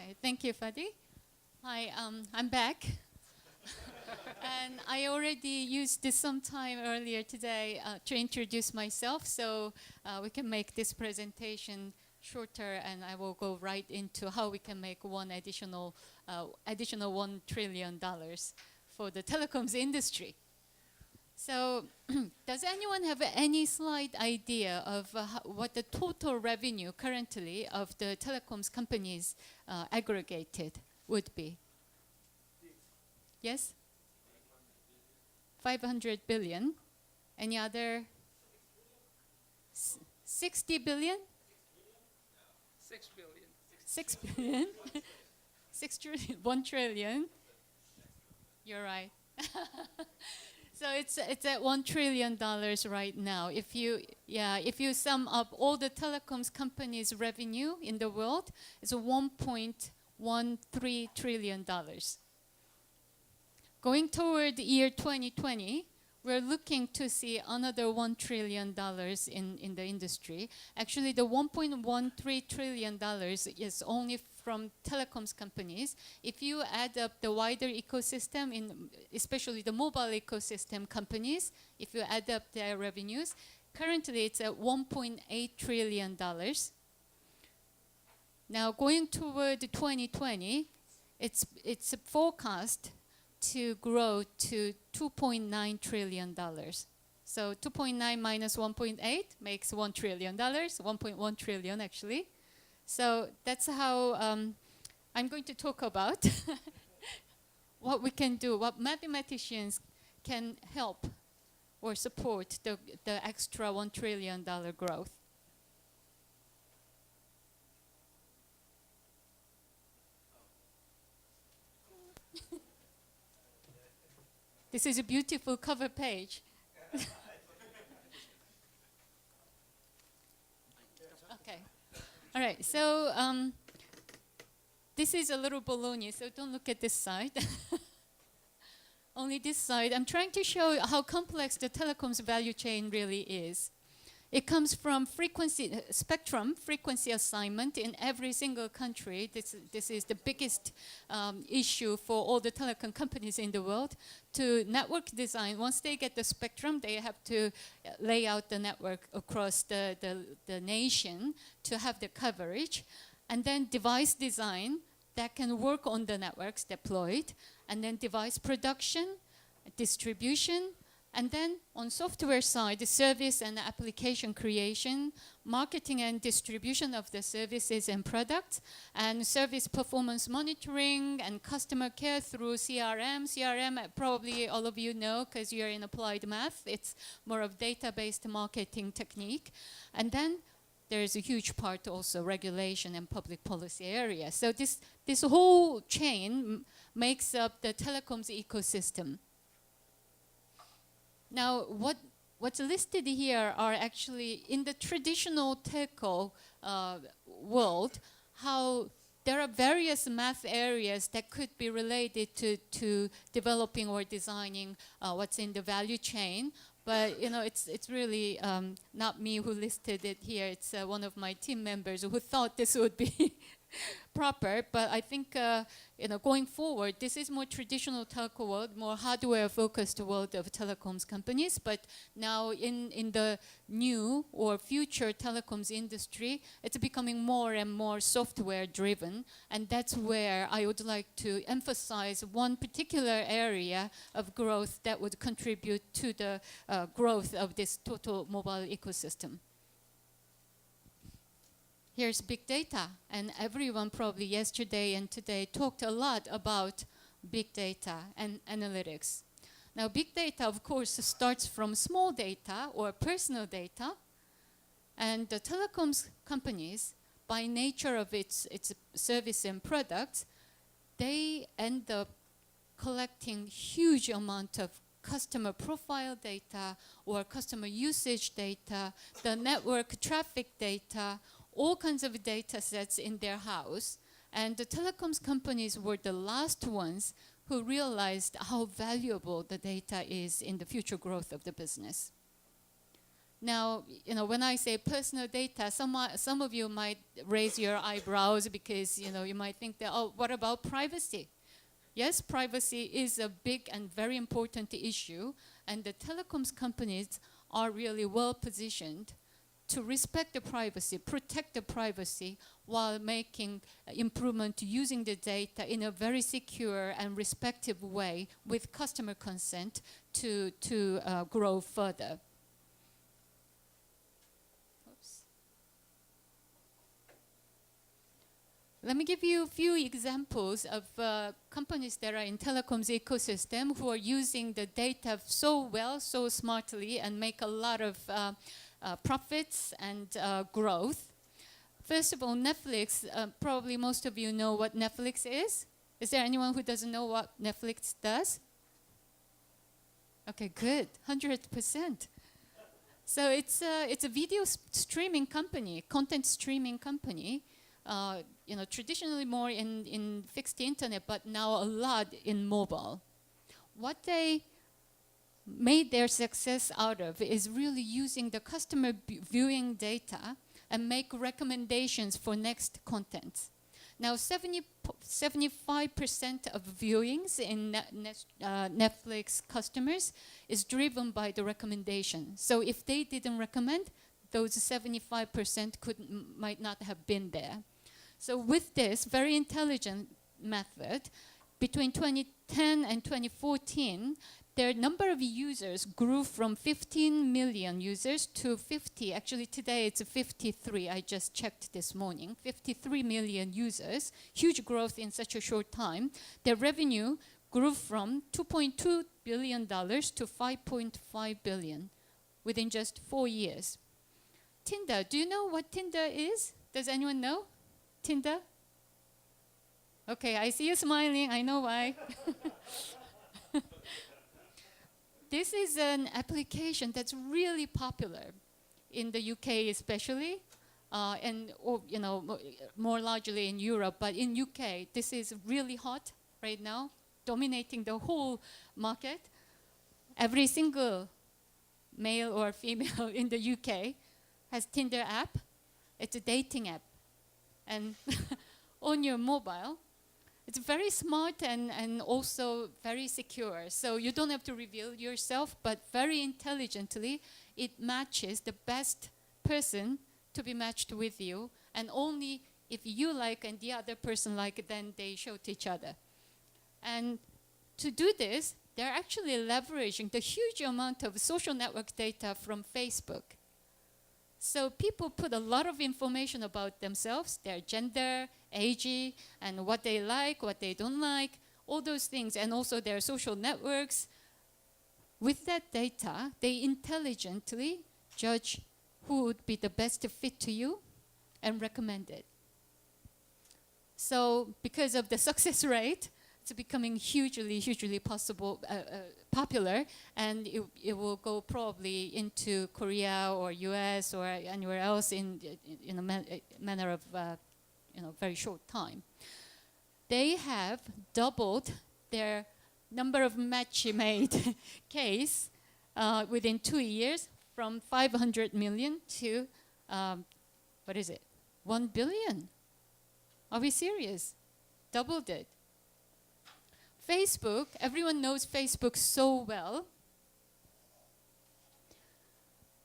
Okay, thank you, Fadi. Hi, I'm back. And I already used this some time earlier today to introduce myself, so we can make this presentation shorter, and I will go right into how we can make additional $1 trillion for the telecoms industry. So does anyone have any slight idea of what the total revenue currently of the telecoms companies aggregated would be? Yes? 500 billion. Any other? 60 billion? 6 billion. 6 billion? 6 trillion, 1 trillion. You're right. So it's at $1 trillion right now. If you sum up all the telecoms companies' revenue in the world, it's $1.13 trillion. Going toward the year 2020, we're looking to see another $1 trillion in the industry. Actually, the $1.13 trillion is only from telecoms companies. If you add up the wider ecosystem, especially the mobile ecosystem companies, if you add up their revenues, currently it's at $1.8 trillion. Now, going toward 2020, it's forecast to grow to $2.9 trillion. So 2.9 minus 1.8 makes $1 trillion, 1.1 trillion actually. So that's how I'm going to talk about what we can do, what mathematicians can help or support the extra $1 trillion growth. This is a beautiful cover page. Okay. All right, so this is a little baloney, so don't look at this side. Only this side. I'm trying to show how complex the telecoms value chain really is. It comes from spectrum frequency assignment in every single country. This is the biggest issue for all the telecom companies in the world. To network design, once they get the spectrum, they have to lay out the network across the nation to have the coverage. And then device design that can work on the networks deployed. And then device production, distribution, and then on software side, the service and application creation, marketing and distribution of the services and products, and service performance monitoring and customer care through CRM. CRM, probably all of you know because you're in applied math. It's more of data-based marketing technique. And then there's a huge part also regulation and public policy area. So this whole chain makes up the telecoms ecosystem. Now, what's listed here are actually in the traditional telco world, how there are various math areas that could be related to developing or designing what's in the value chain. But it's really not me who listed it here. It's one of my team members who thought this would be proper. But I think going forward, this is more traditional telco world, more hardware-focused world of telecoms companies. But now in the new or future telecoms industry, it's becoming more and more software-driven. And that's where I would like to emphasize one particular area of growth that would contribute to the growth of this total mobile ecosystem. Here's big data, and everyone probably yesterday and today talked a lot about big data and analytics. Now, big data, of course, starts from small data or personal data, and the telecoms companies, by nature of its service and products, they end up collecting huge amount of customer profile data or customer usage data, the network traffic data, all kinds of data sets in their house. And the telecoms companies were the last ones who realized how valuable the data is in the future growth of the business. Now, when I say personal data, some of you might raise your eyebrows because, you might think that, oh, what about privacy? Yes, privacy is a big and very important issue, and the telecoms companies are really well positioned to respect the privacy, protect the privacy, while making improvement to using the data in a very secure and respective way with customer consent to grow further. Let me give you a few examples of companies that are in telecoms ecosystem who are using the data so well, so smartly, and make a lot of profits and growth. First of all, Netflix. Probably most of you know what Netflix is. Is there anyone who doesn't know what Netflix does? Okay, good, 100%. So it's a video streaming company, content streaming company. Traditionally more in fixed internet, but now a lot in mobile. What they made their success out of is really using the customer viewing data and make recommendations for next content. Now, 75% of viewings in Netflix customers is driven by the recommendation. So if they didn't recommend, those 75% might not have been there. So with this very intelligent method, between 2010 and 2014, their number of users grew from 15 million users to 50. Actually, today it's 53. I just checked this morning. 53 million users. Huge growth in such a short time. Their revenue grew from $2.2 billion to $5.5 billion within just 4 years. Tinder. Do you know what Tinder is? Does anyone know? Tinder? Okay, I see you smiling. I know why. This is an application that's really popular in the UK especially, and more largely in Europe. But in UK, this is really hot right now, dominating the whole market. Every single male or female in the UK has Tinder app. It's a dating app. And on your mobile, it's very smart and also very secure. So you don't have to reveal yourself, but very intelligently, it matches the best person to be matched with you. And only if you like and the other person like, then they show to each other. And to do this, they're actually leveraging the huge amount of social network data from Facebook. So people put a lot of information about themselves, their gender, age, and what they like, what they don't like, all those things, and also their social networks. With that data, they intelligently judge who would be the best fit to you and recommend it. So because of the success rate, it's becoming hugely popular, and it will go probably into Korea or US or anywhere else in a manner of very short time. They have doubled their number of match made case within 2 years, from 500 million to 1 billion. Are we serious? Doubled it. Facebook, everyone knows Facebook so well.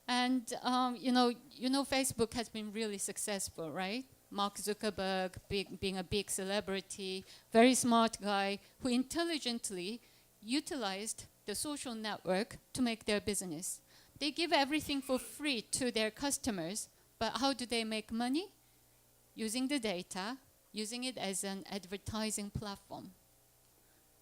And Facebook has been really successful, right? Mark Zuckerberg being a big celebrity, very smart guy who intelligently utilized the social network to make their business. They give everything for free to their customers, but how do they make money? Using the data, using it as an advertising platform.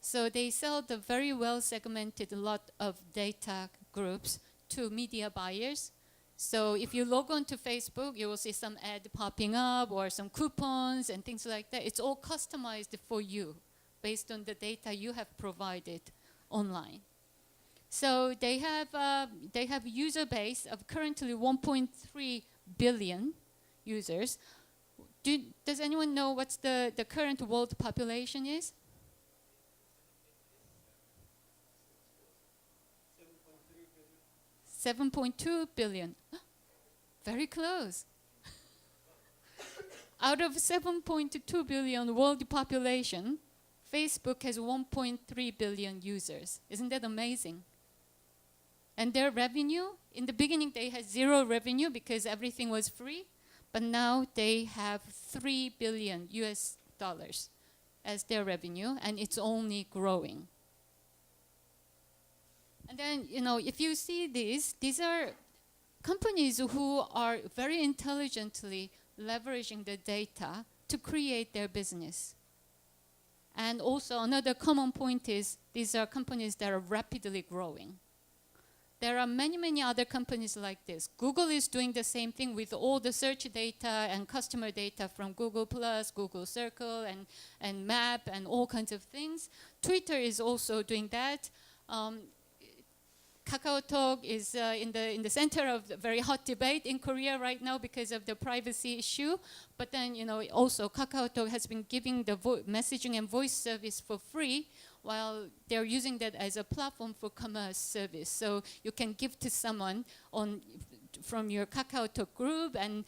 So they sell the very well segmented lot of data groups to media buyers. So if you log on to Facebook, you will see some ad popping up or some coupons and things like that. It's all customized for you based on the data you have provided online. So they have user base of currently 1.3 billion users. Does anyone know what's the current world population is? 7.3 7.2 billion. Very close. Out of 7.2 billion world population, Facebook has 1.3 billion users. Isn't that amazing? And their revenue, in the beginning they had zero revenue because everything was free, but now they have $3 billion US dollars as their revenue, and it's only growing. And then, if you see these are companies who are very intelligently leveraging the data to create their business. And also another common point is these are companies that are rapidly growing. There are many, many other companies like this. Google is doing the same thing with all the search data and customer data from Google+, Google Circle, and Map, and all kinds of things. Twitter is also doing that. KakaoTalk is in the center of the very hot debate in Korea right now because of the privacy issue. But then, also KakaoTalk has been giving the messaging and voice service for free, while they're using that as a platform for commerce service. So you can give to someone from your KakaoTalk group, and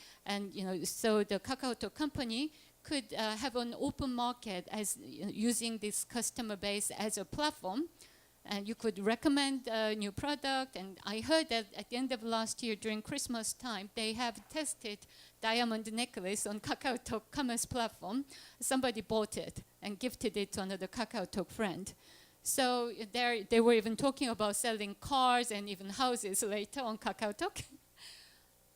so the KakaoTalk company could have an open market as using this customer base as a platform. And you could recommend a new product. And I heard that at the end of last year, during Christmas time, they have tested diamond necklace on KakaoTalk commerce platform. Somebody bought it and gifted it to another KakaoTalk friend. So they were even talking about selling cars and even houses later on KakaoTalk.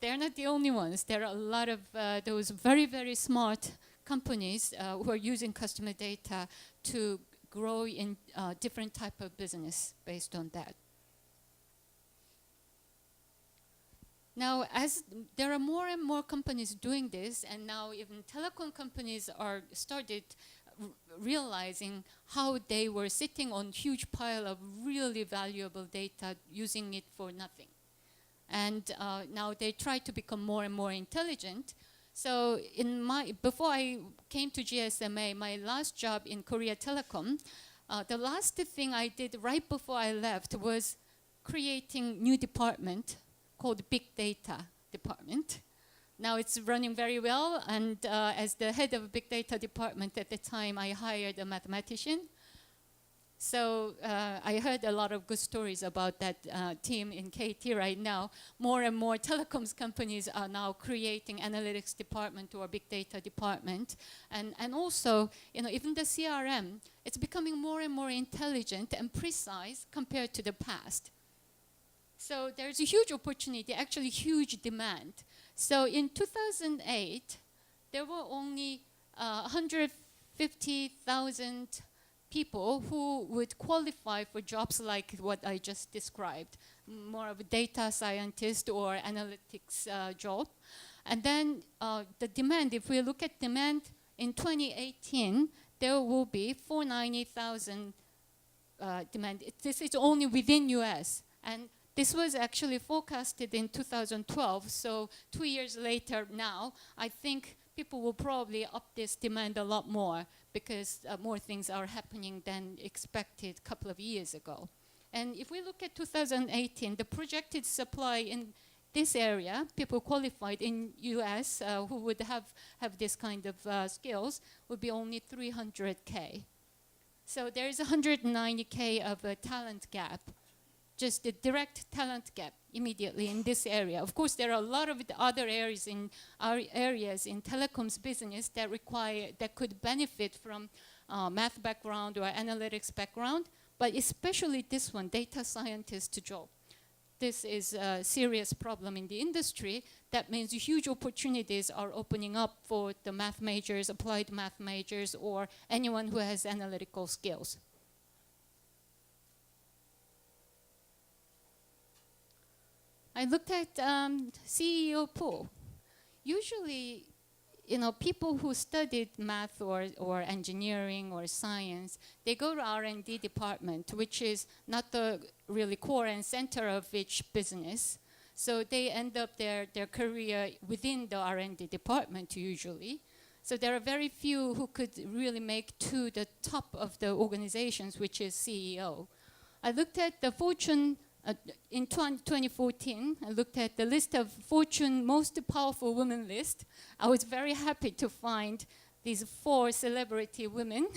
They're not the only ones. There are a lot of those very, very smart companies who are using customer data to grow in different type of business based on that. Now, as there are more and more companies doing this, and now even telecom companies are started realizing how they were sitting on huge pile of really valuable data, using it for nothing. And now they try to become more and more intelligent. So before I came to GSMA, my last job in Korea Telecom, the last thing I did right before I left was creating new department called Big Data Department. Now it's running very well, and as the head of Big Data Department at the time, I hired a mathematician. So I heard a lot of good stories about that team in KT right now. More and more telecoms companies are now creating analytics department or big data department. And also, even the CRM, it's becoming more and more intelligent and precise compared to the past. So there's a huge opportunity, actually huge demand. So in 2008, there were only 150,000 people who would qualify for jobs like what I just described, more of a data scientist or analytics job. And then the demand, if we look at demand in 2018, there will be 490,000 demand. This is only within US. And this was actually forecasted in 2012, so 2 years later now, I think people will probably up this demand a lot more because more things are happening than expected a couple of years ago. And if we look at 2018, the projected supply in this area, people qualified in US who would have this kind of skills, would be only 300K. So there is 190K of a talent gap, just the direct talent gap immediately in this area. Of course, there are a lot of other areas in our areas in telecoms business that could benefit from math background or analytics background, but especially this one, data scientist job. This is a serious problem in the industry. That means huge opportunities are opening up for the math majors, applied math majors, or anyone who has analytical skills. I looked at CEO pool. Usually, people who studied math or engineering or science, they go to R&D department, which is not the really core and center of each business. So they end up their career within the R&D department usually. So there are very few who could really make to the top of the organizations, which is CEO. I looked at the Fortune in 2014, I looked at the list of Fortune most powerful women list. I was very happy to find these 4 celebrity women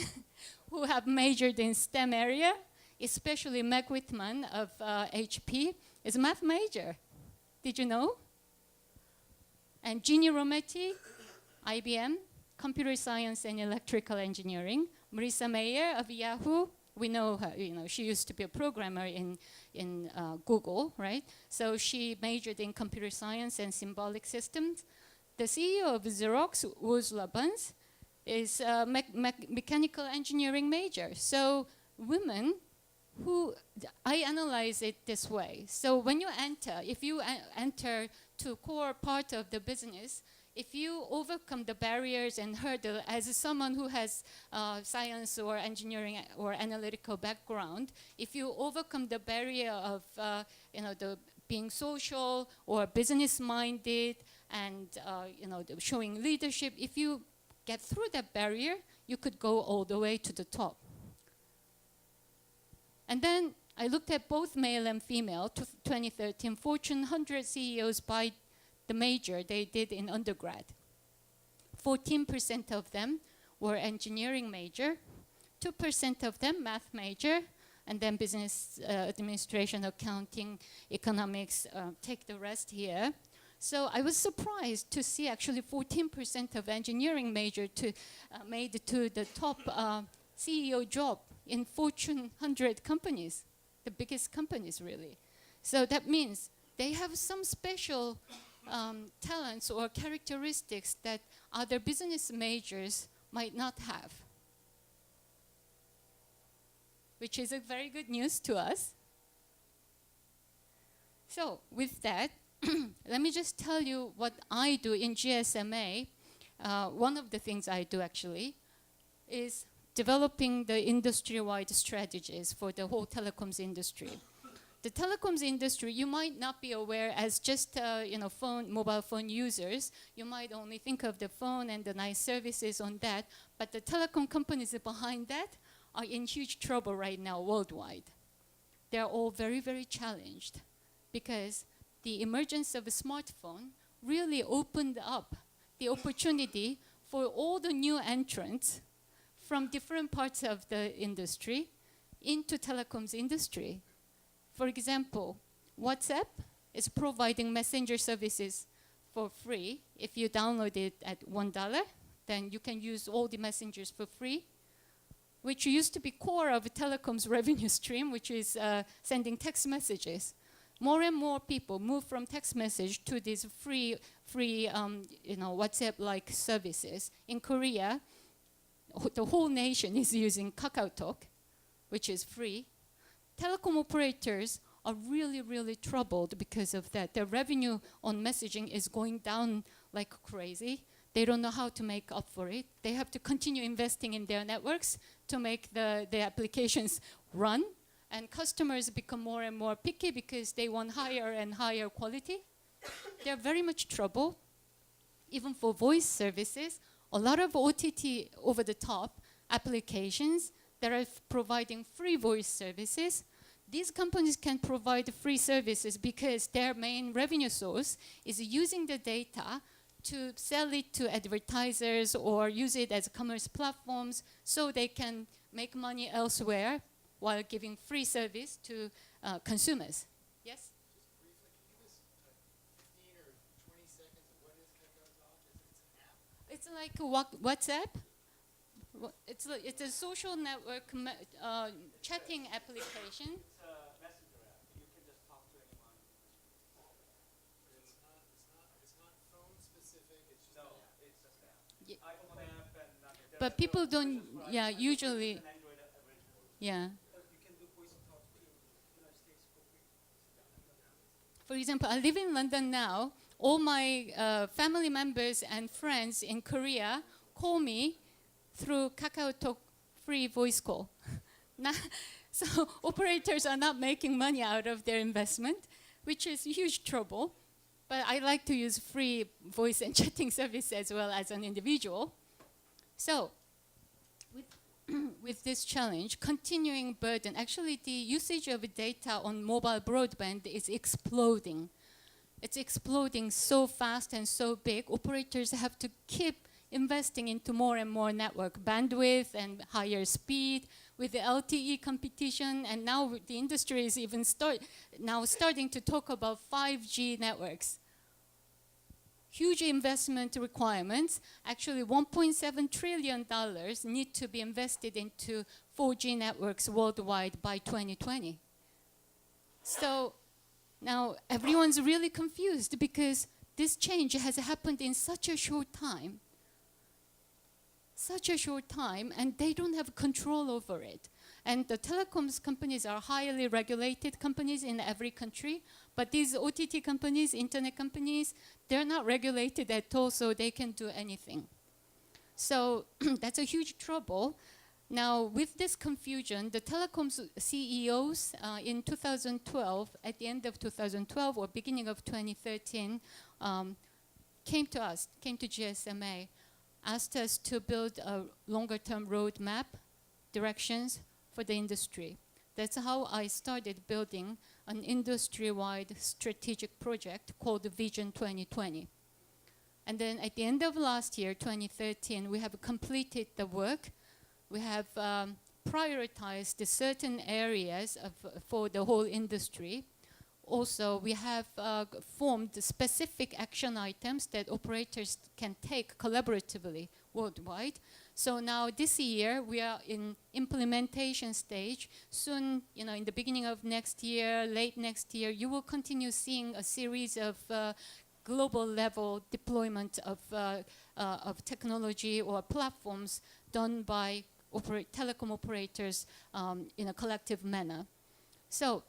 who have majored in STEM area, especially Meg Whitman of HP is a math major. Did you know? And Ginny Rometty, IBM, computer science and electrical engineering. Marissa Mayer of Yahoo, we know her, she used to be a programmer in Google, right? So she majored in computer science and symbolic systems. The CEO of Xerox, Ursula Buns, is a mechanical engineering major. So women who, I analyze it this way. So when you enter, if you enter to core part of the business, if you overcome the barriers and hurdle as someone who has science or engineering or analytical background, if you overcome the barrier of the being social or business-minded and showing leadership, if you get through that barrier, you could go all the way to the top. And then I looked at both male and female, 2013 Fortune 100 CEOs by the major they did in undergrad. 14% of them were engineering major, 2% of them math major, and then business administration, accounting, economics, take the rest here. So I was surprised to see actually 14% of engineering major made it to the top CEO job in Fortune 100 companies, the biggest companies really. So that means they have some special talents or characteristics that other business majors might not have, which is a very good news to us. So with that, let me just tell you what I do in GSMA. One of the things I do actually is developing the industry-wide strategies for the whole telecoms industry. The telecoms industry, you might not be aware as just mobile phone users. You might only think of the phone and the nice services on that, but the telecom companies behind that are in huge trouble right now worldwide. They're all very, very challenged because the emergence of a smartphone really opened up the opportunity for all the new entrants from different parts of the industry into telecoms industry. For example, WhatsApp is providing messenger services for free. If you download it at $1, then you can use all the messengers for free, which used to be core of a telecom's revenue stream, which is sending text messages. More and more people move from text message to these free WhatsApp-like services. In Korea, the whole nation is using KakaoTalk, which is free. Telecom operators are really, really troubled because of that. Their revenue on messaging is going down like crazy. They don't know how to make up for it. They have to continue investing in their networks to make the applications run. And customers become more and more picky because they want higher and higher quality. They're very much troubled. Even for voice services, a lot of OTT over-the-top applications that are providing free voice services. These companies can provide free services because their main revenue source is using the data to sell it to advertisers or use it as commerce platforms so they can make money elsewhere while giving free service to consumers. Yes? Just briefly, can you give us 15 or 20 seconds of what is KakaoTalk? It's an app? It's like WhatsApp. It's a social network chatting application. It's a messenger app. You can just talk to anyone. It's not phone specific. It's just No, an app. it's just an app. Yeah. iPhone app and nothing. But people don't, yeah, usually, It's an Android original. yeah. You can do voice talk to United States for free. For example, I live in London now. All my family members and friends in Korea call me through KakaoTalk free voice call. So operators are not making money out of their investment, which is huge trouble. But I like to use free voice and chatting service as well as an individual. So with with this challenge, continuing burden, actually the usage of data on mobile broadband is exploding. It's exploding so fast and so big, operators have to keep investing into more and more network bandwidth and higher speed with the LTE competition, and now the industry is even starting to talk about 5G networks. Huge investment requirements. Actually, $1.7 trillion need to be invested into 4G networks worldwide by 2020. So now everyone's really confused because this change has happened in such a short time. And they don't have control over it. And the telecoms companies are highly regulated companies in every country, but these OTT companies, internet companies, they're not regulated at all, so they can do anything. So that's a huge trouble. Now, with this confusion, the telecoms CEOs in 2012, at the end of 2012 or beginning of 2013, came to us, came to GSMA, asked us to build a longer-term roadmap, directions for the industry. That's how I started building an industry-wide strategic project called Vision 2020. And then at the end of last year, 2013, we have completed the work. We have prioritized certain areas for the whole industry. Also, we have formed specific action items that operators can take collaboratively worldwide. So now this year, we are in implementation stage. Soon, in the beginning of next year, late next year, you will continue seeing a series of global level deployment of technology or platforms done by telecom operators in a collective manner. So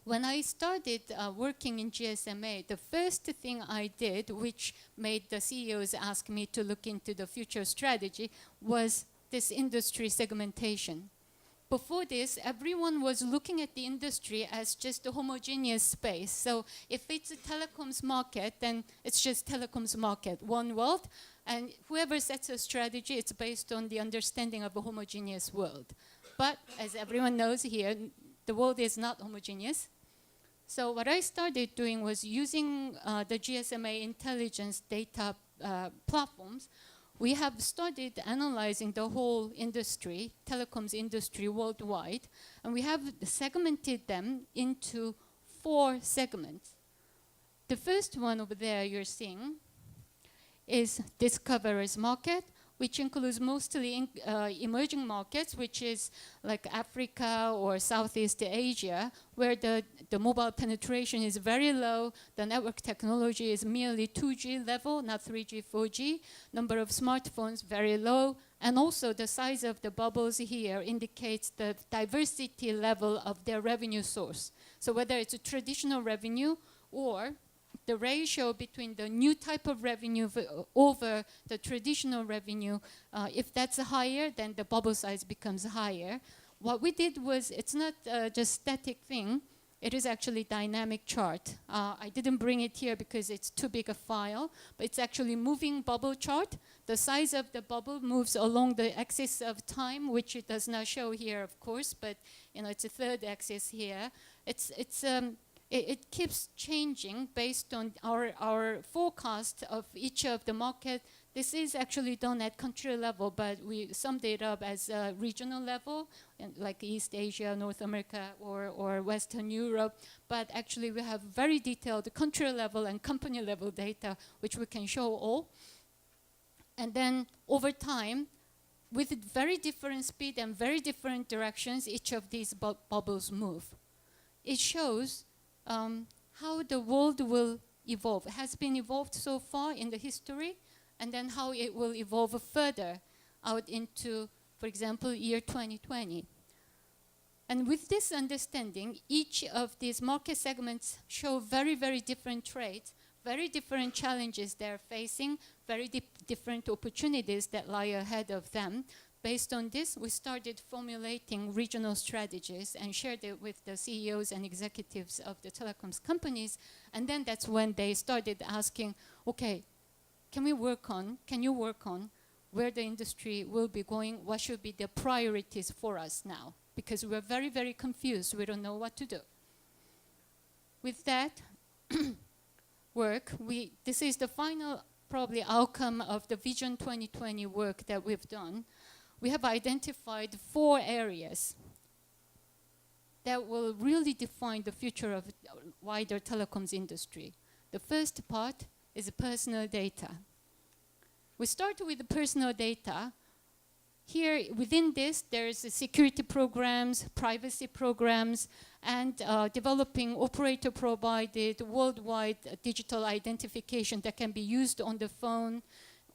when I started working in GSMA, the first thing I did, which made the CEOs ask me to look into the future strategy, was this industry segmentation. Before this, everyone was looking at the industry as just a homogeneous space. So if it's a telecoms market, then it's just telecoms market, one world. And whoever sets a strategy, it's based on the understanding of a homogeneous world. But as everyone knows here, the world is not homogeneous. So what I started doing was using the GSMA intelligence data platforms. We have started analyzing the whole industry, telecoms industry worldwide, and we have segmented them into 4 segments. The first one over there you're seeing is discoverers market, which includes mostly emerging markets, which is like Africa or Southeast Asia, where the mobile penetration is very low, the network technology is merely 2G level, not 3G, 4G, number of smartphones very low, and also the size of the bubbles here indicates the diversity level of their revenue source. So whether it's a traditional revenue or the ratio between the new type of revenue over the traditional revenue, if that's higher, then the bubble size becomes higher. What we did was, it's not just static thing, it is actually dynamic chart. I didn't bring it here because it's too big a file, but it's actually moving bubble chart. The size of the bubble moves along the axis of time, which it does not show here, of course, but it's a third axis here. It keeps changing based on our forecast of each of the market. This is actually done at country level, but we summed it up as a regional level, like East Asia, North America, or Western Europe. But actually, we have very detailed country level and company level data, which we can show all. And then over time, with very different speed and very different directions, each of these bubbles move. It shows how the world will evolve. It has been evolved so far in the history, and then how it will evolve further out into, for example, year 2020. And with this understanding, each of these market segments show very, very different traits, very different challenges they're facing, very different opportunities that lie ahead of them. Based on this, we started formulating regional strategies and shared it with the CEOs and executives of the telecoms companies. And then that's when they started asking, okay, can you work on where the industry will be going, what should be the priorities for us now, because we're very, very confused. We don't know what to do. With that work, this is the final probably outcome of the Vision 2020 work that we've done. We have identified 4 areas that will really define the future of wider telecoms industry. The first part is personal data. We start with the personal data. Here, within this, there's security programs, privacy programs, and developing operator-provided worldwide digital identification that can be used on the phone,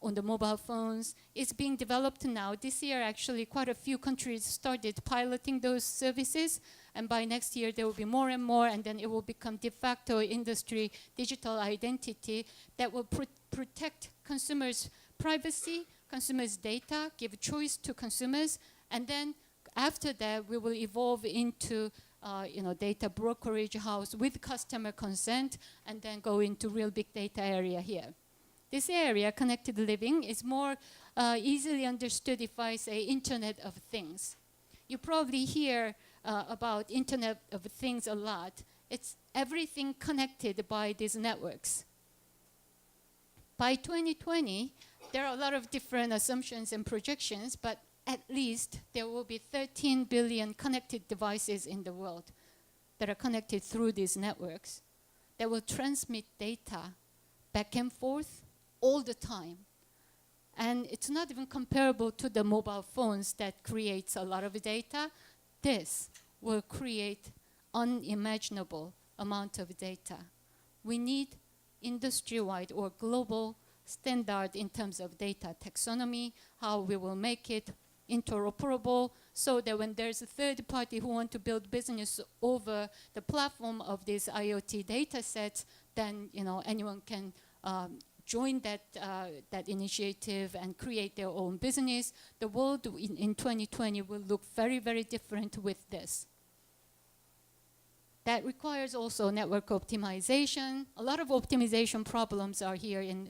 on the mobile phones. It's being developed now. This year, actually, quite a few countries started piloting those services, and by next year, there will be more and more, and then it will become de facto industry digital identity that will protect consumers' privacy, consumers' data, give choice to consumers, and then after that, we will evolve into data brokerage house with customer consent, and then go into real big data area here. This area, connected living, is more easily understood if I say Internet of Things. You probably hear about Internet of Things a lot. It's everything connected by these networks. By 2020, there are a lot of different assumptions and projections, but at least there will be 13 billion connected devices in the world that are connected through these networks that will transmit data back and forth all the time. And it's not even comparable to the mobile phones that creates a lot of data. This will create unimaginable amount of data. We need industry-wide or global standard in terms of data taxonomy, how we will make it interoperable, so that when there's a third party who want to build business over the platform of these IoT data sets, then anyone can join that initiative and create their own business. The world in 2020 will look very, very different with this. That requires also network optimization. A lot of optimization problems are here in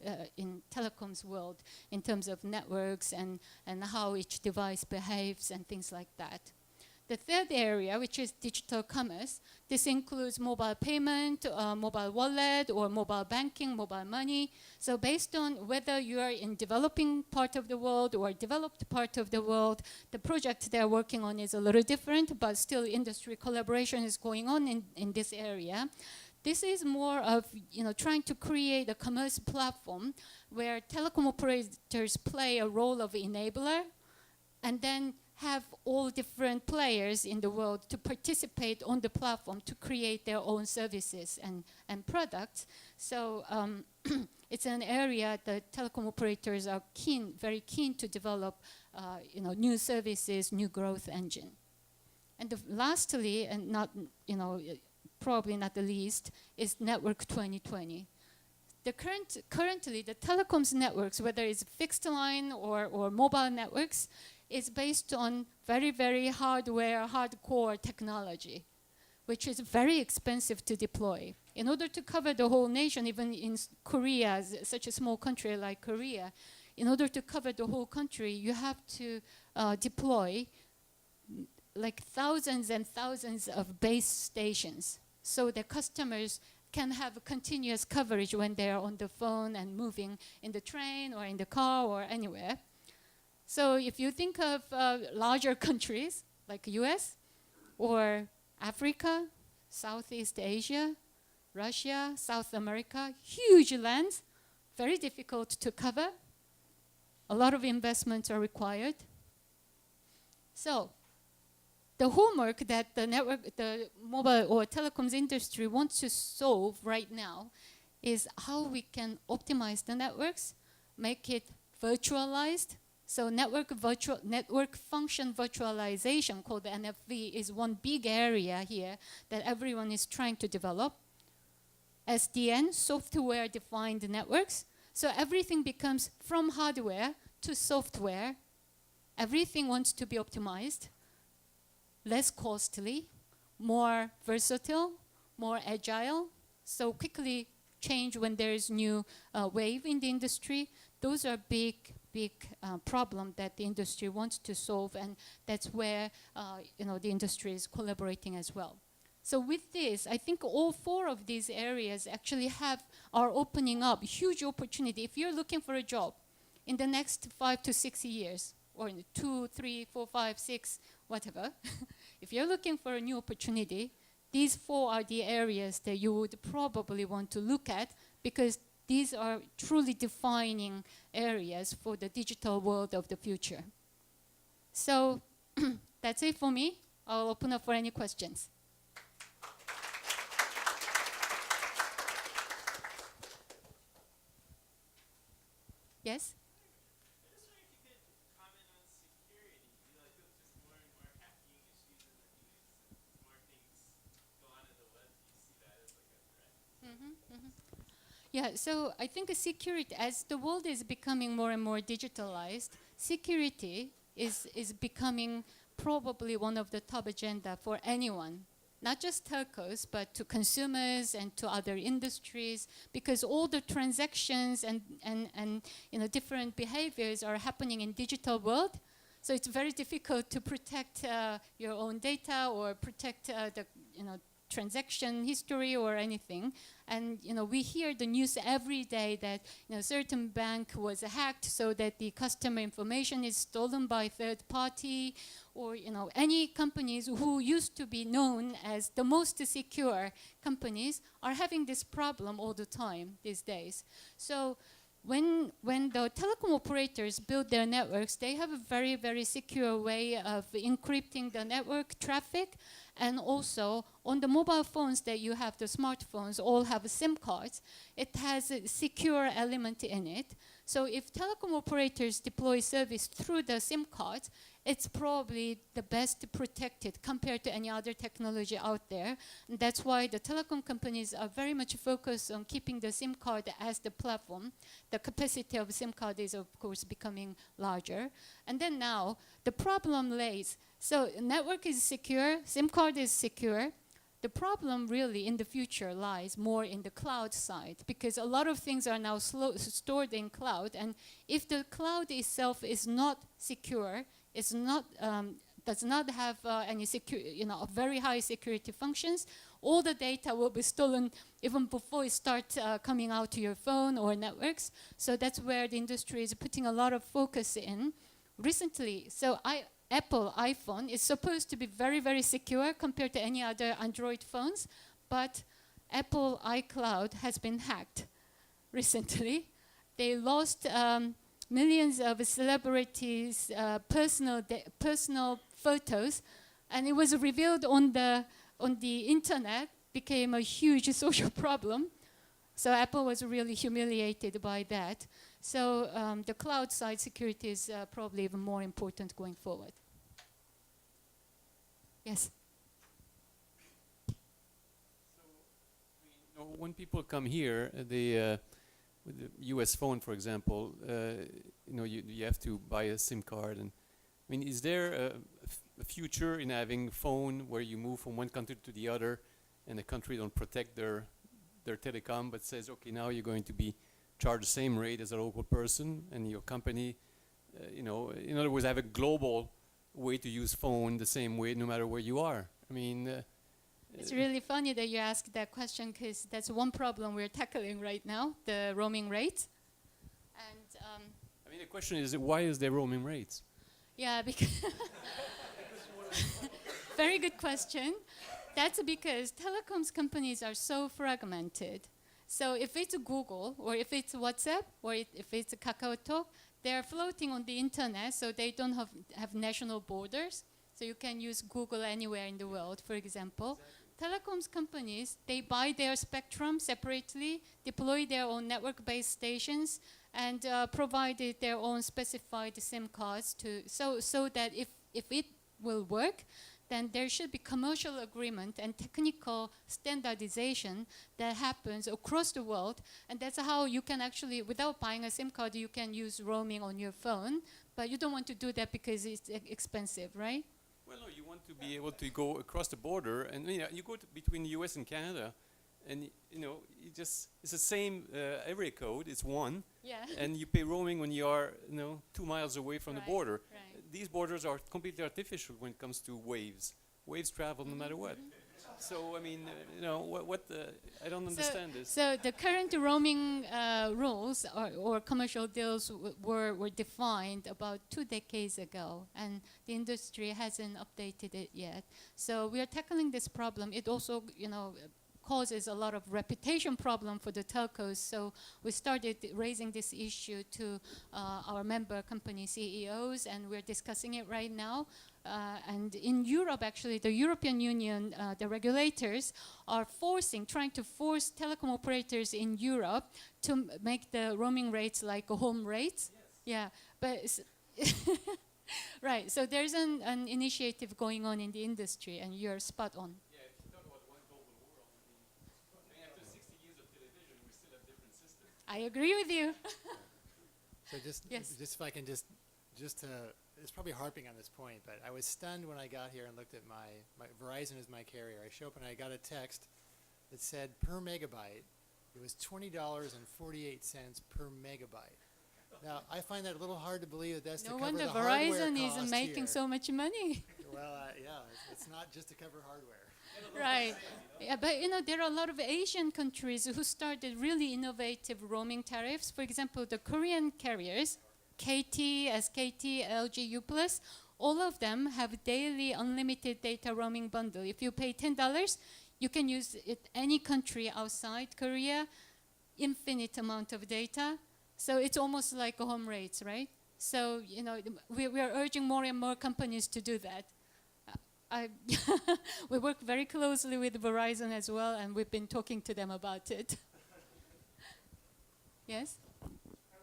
telecoms world in terms of networks and how each device behaves and things like that. The third area, which is digital commerce, this includes mobile payment, mobile wallet, or mobile banking, mobile money. So based on whether you are in developing part of the world or developed part of the world, the project they're working on is a little different, but still industry collaboration is going on in this area. This is more of trying to create a commerce platform where telecom operators play a role of enabler, and then have all different players in the world to participate on the platform to create their own services and products. So it's an area that telecom operators are very keen to develop new services, new growth engine. And lastly, and not probably not the least, is Network 2020. Currently, the telecoms networks, whether it's fixed line or mobile networks, is based on very, very hardcore technology, which is very expensive to deploy. In order to cover the whole nation, even in Korea, such a small country like Korea, in order to cover the whole country, you have to deploy like thousands and thousands of base stations so that customers can have a continuous coverage when they're on the phone and moving in the train or in the car or anywhere. So if you think of larger countries like US or Africa, Southeast Asia, Russia, South America, huge lands, very difficult to cover. A lot of investments are required. So the homework that the mobile or telecoms industry wants to solve right now is how we can optimize the networks, make it virtualized. So network function virtualization, called the NFV, is one big area here that everyone is trying to develop. SDN, software-defined networks. So everything becomes from hardware to software. Everything wants to be optimized, less costly, more versatile, more agile. So quickly change when there is new wave in the industry. Those are big big problem that the industry wants to solve, and that's where the industry is collaborating as well. So with this, I think all four of these areas actually are opening up huge opportunity. If you're looking for a job in the next 5 to 6 years, or in 2, 3, 4, 5, 6, whatever, if you're looking for a new opportunity, these four are the areas that you would probably want to look at, because these are truly defining areas for the digital world of the future. So that's it for me. I'll open up for any questions. Yes? I just wonder if you could comment on security. Like, with just more and more hacking issues and more things go onto the web, do you see that as like a threat? Yeah, so I think security, as the world is becoming more and more digitalized, security is becoming probably one of the top agenda for anyone, not just telcos, but to consumers and to other industries, because all the transactions and different behaviors are happening in digital world. So it's very difficult to protect your own data or protect the transaction history or anything. And we hear the news every day that certain bank was hacked, so that the customer information is stolen by third party, or any companies who used to be known as the most secure companies are having this problem all the time these days. So when the telecom operators build their networks, they have a very, very secure way of encrypting the network traffic. And also, on the mobile phones that you have, the smartphones all have SIM cards. It has a secure element in it. So if telecom operators deploy service through the SIM cards, it's probably the best protected compared to any other technology out there. And that's why the telecom companies are very much focused on keeping the SIM card as the platform. The capacity of SIM card is, of course, becoming larger. And then now, the problem lays, so network is secure, SIM card is secure. The problem really in the future lies more in the cloud side, because a lot of things are now stored in cloud, and if the cloud itself is not secure, does not have any very high security functions, all the data will be stolen even before it starts coming out to your phone or networks. So that's where the industry is putting a lot of focus in recently. So Apple iPhone is supposed to be very, very secure compared to any other Android phones, but Apple iCloud has been hacked recently. They lost millions of celebrities' personal photos, and it was revealed on the internet, became a huge social problem. So Apple was really humiliated by that. So the cloud side security is probably even more important going forward. Yes? So, when people come here, with the US phone, for example, you have to buy a SIM card. And is there a future in having a phone where you move from one country to the other, and the country don't protect their telecom, but says, okay, now you're going to be charged the same rate as a local person, and your company, in other words, have a global way to use phone the same way no matter where you are? It's really funny that you asked that question, because that's one problem we're tackling right now, the roaming rates. And the question is, why is there roaming rates? yeah, because very good question. That's because telecoms companies are so fragmented. So if it's Google, or if it's WhatsApp, or if it's KakaoTalk, they're floating on the internet, so they don't have national borders. So you can use Google anywhere in the world, for example. Telecoms companies, they buy their spectrum separately, deploy their own network-based stations, and provide their own specified SIM cards so that if it will work, then there should be commercial agreement and technical standardization that happens across the world. And that's how you can actually, without buying a SIM card, you can use roaming on your phone. But you don't want to do that because it's expensive, right? Well, no, you want to be able to go across the border, and you go between the US and Canada, and you know, it's the same area code. It's one, Yeah. and you pay roaming when you are 2 miles away from the Right, border. right. These borders are completely artificial when it comes to waves. Waves travel no matter what. So I mean, I don't understand this. So the current roaming rules or commercial deals were defined about 2 decades ago, and the industry hasn't updated it yet. So we are tackling this problem. It also, causes a lot of reputation problem for the telcos. So we started raising this issue to our member company CEOs, and we're discussing it right now. And in Europe, actually, the European Union, the regulators are trying to force telecom operators in Europe to make the roaming rates like home rates. Yeah, but right. So there's an initiative going on in the industry, and you're spot on. Yeah, if you talk about one global world, I mean, after 60 years of television, we still have different systems. I agree with you. So just if I can just it's probably harping on this point, but I was stunned when I got here and looked at my Verizon is my carrier. I show up and I got a text that said per megabyte, it was $20.48 per megabyte. Now, I find that a little hard to believe that that's No to cover wonder the hardware Verizon cost is making here. so much money. Well, yeah, it's not just to cover hardware. Right. Yeah, but there are a lot of Asian countries who started really innovative roaming tariffs. For example, the Korean carriers, KT, SKT, LG, U+, all of them have daily unlimited data roaming bundle. If you pay $10, you can use it any country outside Korea, infinite amount of data. So it's almost like a home rates, right? So, we are urging more and more companies to do that. We work very closely with Verizon as well, and we've been talking to them about it. Yes? I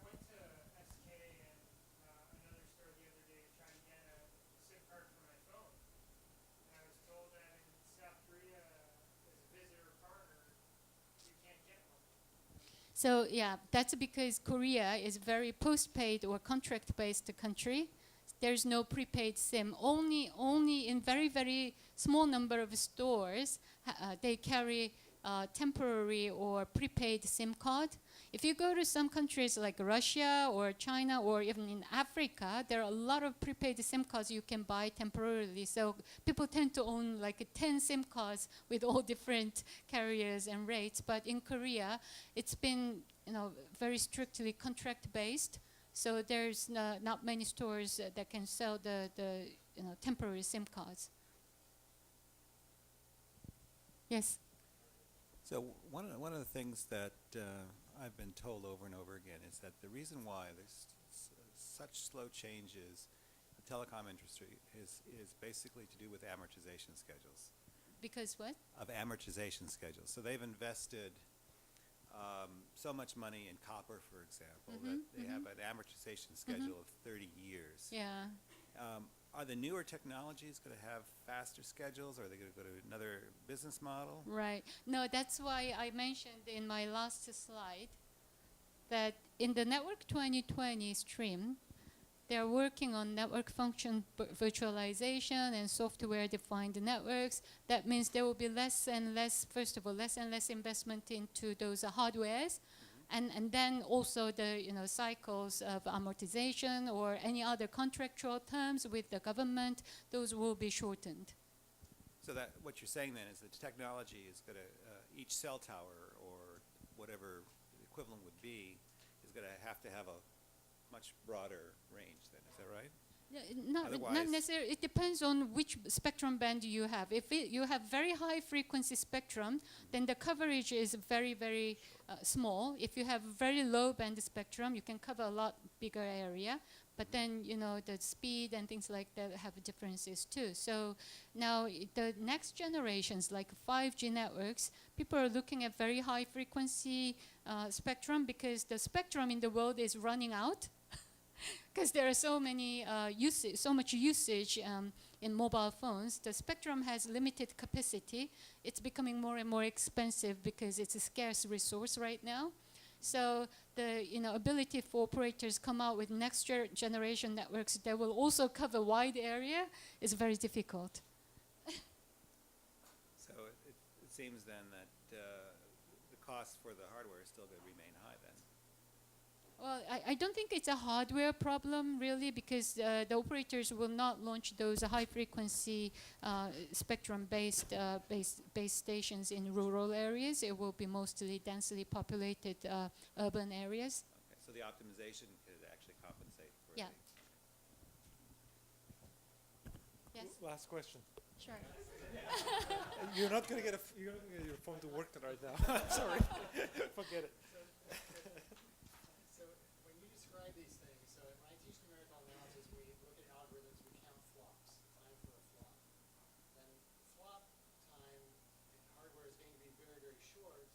went to SK and another store the other day to try and get a SIM card for my phone. And I was told that in South Korea, as a visitor foreigner, you can't get one. So yeah, that's because Korea is very postpaid or contract-based country. There's no prepaid SIM. Only in very, very small number of stores they carry temporary or prepaid SIM card. If you go to some countries like Russia or China or even in Africa, there are a lot of prepaid SIM cards you can buy temporarily. So people tend to own like 10 SIM cards with all different carriers and rates. But in Korea, it's been very strictly contract-based. So there's not many stores that can sell the temporary SIM cards. Yes. So one of the things that I've been told over and over again is that the reason why there's such slow changes in the telecom industry is basically to do with amortization schedules. Because what? Of amortization schedules. So they've invested so much money in copper, for example, that they have an amortization schedule of 30 years. Yeah. Are the newer technologies going to have faster schedules, or are they going to go to another business model? Right. No, that's why I mentioned in my last slide that in the Network 2020 stream, they're working on network function virtualization and software-defined networks. That means there will be less and less investment into those hardwares. And then also the cycles of amortization or any other contractual terms with the government, those will be shortened. So that what you're saying then is that technology is going to, each cell tower or whatever the equivalent would be, is going to have a much broader range then, is that right? Not necessarily. It depends on which spectrum band you have. If you have very high frequency spectrum, then the coverage is very, very small. If you have very low band spectrum, you can cover a lot bigger area. But then, the speed and things like that have differences too. So now the next generations, like 5G networks, people are looking at very high frequency spectrum because the spectrum in the world is running out. Because there are so much usage in mobile phones, the spectrum has limited capacity. It's becoming more and more expensive because it's a scarce resource right now. So the ability for operators come out with next generation networks that will also cover wide area is very difficult. So it seems then that cost for the hardware is still going to remain high then. Well, I don't think it's a hardware problem really, because the operators will not launch those high-frequency spectrum-based base stations in rural areas. It will be mostly densely populated urban areas. Okay, so the optimization could actually compensate for Yeah. Yes, Last question. sure. You're not gonna get you're not gonna get your phone to work right now. Sorry, forget it. So when you describe these things, so when I teach numerical analysis, we look at algorithms, we count flops, time for a flop. Then the flop time in hardware is going to be very, very short.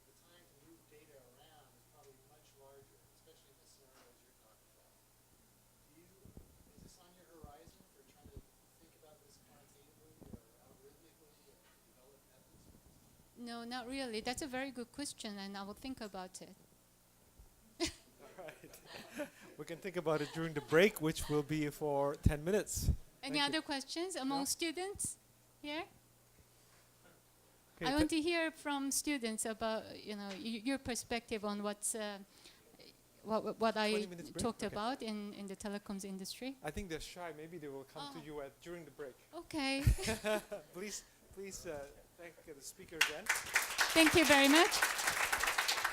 The time to move data around is probably much larger, especially in the scenarios you're talking about. Is this on your horizon for trying to think about this quantitatively or algorithmically or develop methods? No, not really. That's a very good question, and I will think about it. All right. We can think about it during the break, which will be for 10 minutes. Any Thank you. other questions among No? students here? Okay, I want to hear from students about your perspective on what I 20 minutes break? talked Okay. about in the telecoms industry. I think they're shy. Maybe they will come to Oh. you during the break. Okay. Please thank the speaker again. Thank you very much.